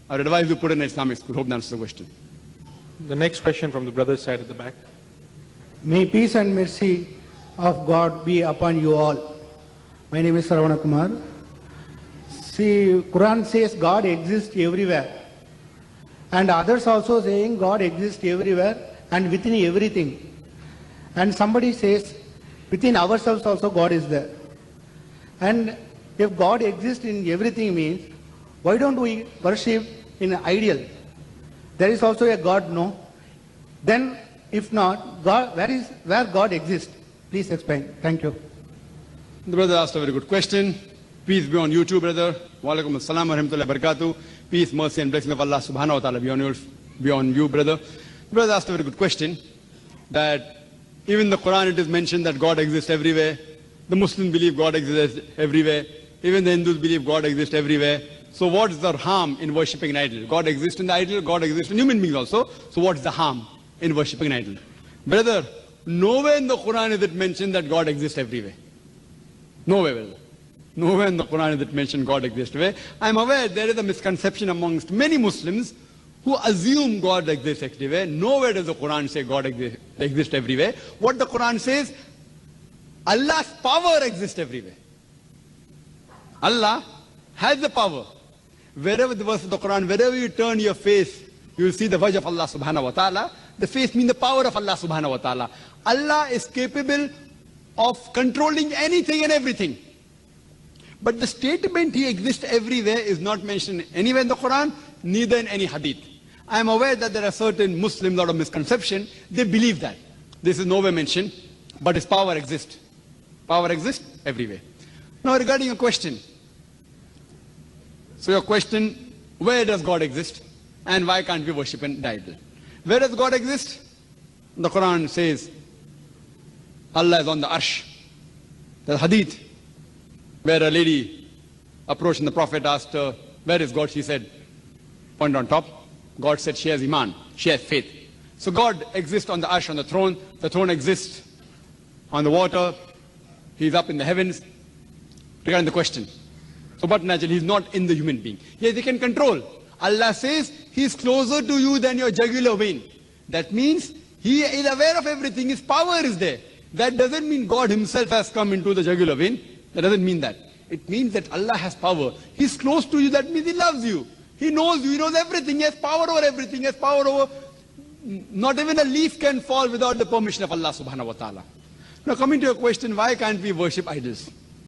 I would advise you put in an Islamic school. Hope that answers the question. The next question from the brother's side at the back. May peace and mercy of God be upon you all. My name is Saravana Kumar. See, Quran says God exists everywhere. And others also saying God exists everywhere and within everything. And somebody says within ourselves also God is there. And if God exists in everything means, why don't we worship in an ideal? There is also a God, no? Then, if not, God, where God exists? Please explain. Thank you. The brother asked a very good question. Peace be on you too, brother. Wa alaikum assalam wa rahmatullahi wa barakatuh. Peace, mercy and blessing of Allah subhanahu wa ta'ala be on you, brother. The brother asked a very good question, that even in the Quran it is mentioned that God exists everywhere. The Muslims believe God exists everywhere. Even the Hindus believe God exists everywhere. So what is the harm in worshipping an idol? God exists in the idol, God exists in human beings also. So what is the harm in worshipping an idol? Brother, nowhere in the Quran is it mentioned that God exists everywhere. Nowhere, brother. Nowhere in the Quran is it mentioned God exists everywhere. I am aware there is a misconception amongst many Muslims who assume God exists everywhere. Nowhere does the Quran say God exists everywhere. What the Quran says, Allah's power exists everywhere. Allah has the power. Wherever the verse of the Quran, wherever you turn your face, you will see the wajh of Allah subhanahu wa ta'ala. The face means the power of Allah subhanahu wa ta'ala. Allah is capable of controlling anything and everything. But the statement He exists everywhere is not mentioned anywhere in the Quran, neither in any hadith. I am aware that there are certain Muslims out of misconception, they believe that. This is nowhere mentioned, but His power exists. Power exists everywhere. Now regarding your question. So your question, where does God exist? And why can't we worship an idol? Where does God exist? The Quran says, Allah is on the arsh. There's hadith, where a lady approached the Prophet, asked her, where is God? She said, point on top. God said she has iman, she has faith. So God exists on the arsh, on the throne exists on the water, He's up in the heavens. Regarding the question. So but naturally He's not in the human being. Yes, He can control. Allah says He's closer to you than your jugular vein. That means He is aware of everything, His power is there. That doesn't mean God Himself has come into the jugular vein. That doesn't mean that. It means that Allah has power. He's close to you, that means He loves you. He knows you, He knows everything, He has power over everything, He has power over... Not even a leaf can fall without the permission of Allah subhanahu wa ta'ala. Now coming to your question, why can't we worship idols?